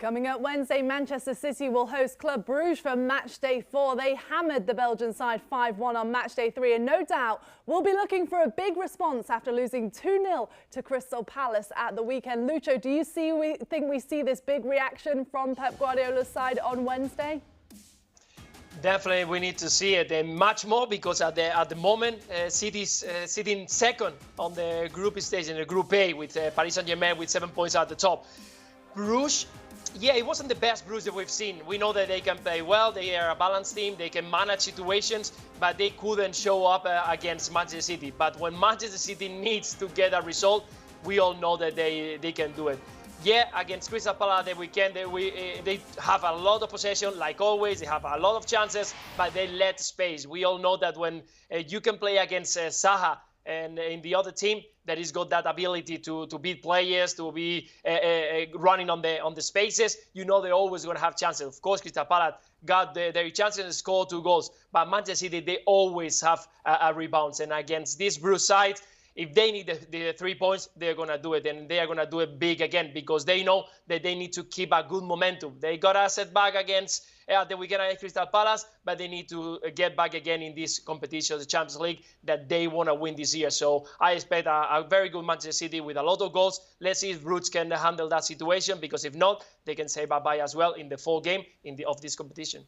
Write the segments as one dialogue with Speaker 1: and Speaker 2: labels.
Speaker 1: Coming up Wednesday, Manchester City will host Club Brugge for Matchday 4. They hammered the Belgian side 5-1 on Matchday 3 and no doubt will be looking for a big response after losing 2-0 to Crystal Palace at the weekend. Lucho, do you think we see this big reaction from Pep Guardiola's side on Wednesday?
Speaker 2: Definitely, we need to see it, and much more because at the moment, City's sitting second on the group stage in the Group A with Paris Saint-Germain with 7 points at the top. Bruges, yeah, it wasn't the best Bruges that we've seen. We know that they can play well, they are a balanced team, they can manage situations, but they couldn't show up against Manchester City. But when Manchester City needs to get a result, we all know that they can do it. Yeah, against Crystal Palace the weekend, they have a lot of possession, like always. They have a lot of chances, but they let space. We all know that when you can play against Zaha and in the other team that has got that ability to beat players, to be running on the spaces, you know they're always going to have chances. Of course, Crystal Palace got their chances and scored 2 goals, but Manchester City, they always have a rebounds. And against this Bruges side, if they need the 3 points, they're going to do it. And they are going to do it big again because they know that they need to keep a good momentum. They got a setback against the weekend against Crystal Palace, but they need to get back again in this competition, the Champions League, that they want to win this year. So I expect a very good Manchester City with a lot of goals. Let's see if Brugge can handle that situation, because if not, they can say bye-bye as well in the 4th game of this competition.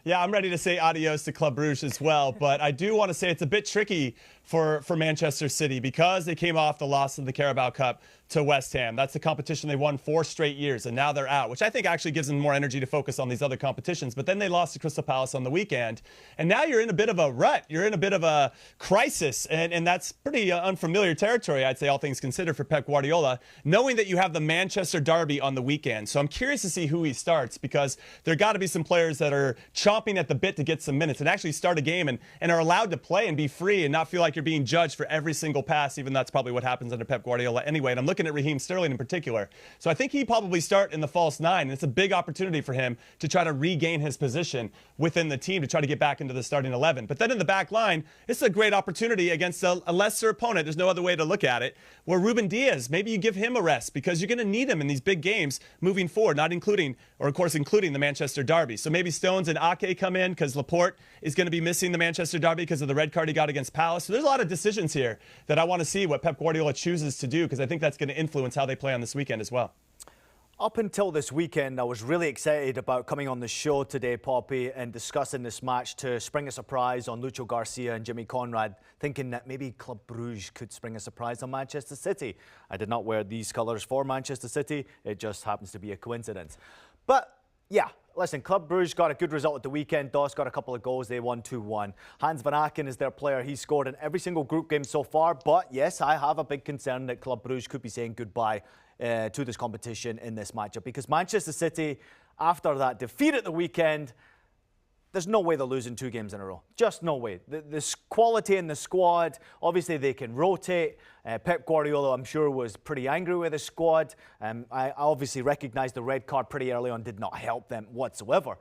Speaker 3: Yeah, I'm ready to say adios to Club Brugge as well, but I do want to say it's a bit tricky for Manchester City because they came off the loss in the Carabao Cup to West Ham. That's the competition they won 4 straight years, and now they're out, which I think actually gives them more energy to focus on these other competitions. But then they lost to Crystal Palace on the weekend, and now you're in a bit of a rut. You're in a bit of a crisis, and that's pretty unfamiliar territory, I'd say, all things considered, for Pep Guardiola, knowing that you have the Manchester derby on the weekend. So I'm curious to see who he starts, because there got to be some players that are chomping at the bit to get some minutes and actually start a game and are allowed to play and be free and not feel like you're being judged for every single pass, even that's probably what happens under Pep Guardiola anyway. And I'm looking at Raheem Sterling in particular. So I think he'd probably start in the false 9, and it's a big opportunity for him to try to regain his position within the team, to try to get back into the starting 11. But then in the back line, it's a great opportunity against a lesser opponent. There's no other way to look at it. Where Ruben Diaz, maybe you give him a rest, because you're going to need him in these big games moving forward, not including, or of course including, the Manchester derby. So maybe Stones and Ake come in, because Laporte is going to be missing the Manchester derby because of the red card he got against Palace. So there's a lot of decisions here that I want to see what Pep Guardiola chooses to do, because I think that's going to influence how they play on this weekend as well.
Speaker 4: Up until this weekend, I was really excited about coming on the show today, Poppy, and discussing this match to spring a surprise on Lucho Garcia and Jimmy Conrad, thinking that maybe Club Brugge could spring a surprise on Manchester City. I did not wear these colours for Manchester City. It just happens to be a coincidence. But yeah, listen, Club Brugge got a good result at the weekend. Dos got a couple of goals. They won 2-1. Hans van Aken is their player. He's scored in every single group game so far. But yes, I have a big concern that Club Brugge could be saying goodbye to this competition in this matchup, because Manchester City, after that defeat at the weekend, there's no way they're losing 2 games in a row. Just no way. The quality in the squad, obviously they can rotate. Pep Guardiola, I'm sure, was pretty angry with the squad. I obviously recognise the red card pretty early on did not help them whatsoever.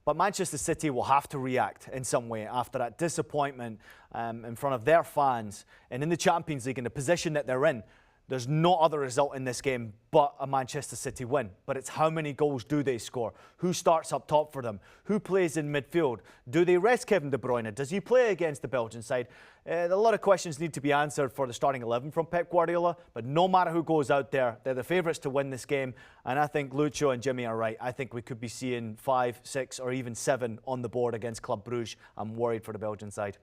Speaker 4: But Manchester City will have to react in some way after that disappointment in front of their fans. And in the Champions League, in the position that they're in, there's no other result in this game but a Manchester City win. But it's how many goals do they score? Who starts up top for them? Who plays in midfield? Do they rest Kevin De Bruyne? Does he play against the Belgian side? A lot of questions need to be answered for the starting 11 from Pep Guardiola. But no matter who goes out there, they're the favourites to win this game. And I think Lucho and Jimmy are right. I think we could be seeing 5, 6 or even 7 on the board against Club Brugge. I'm worried for the Belgian side.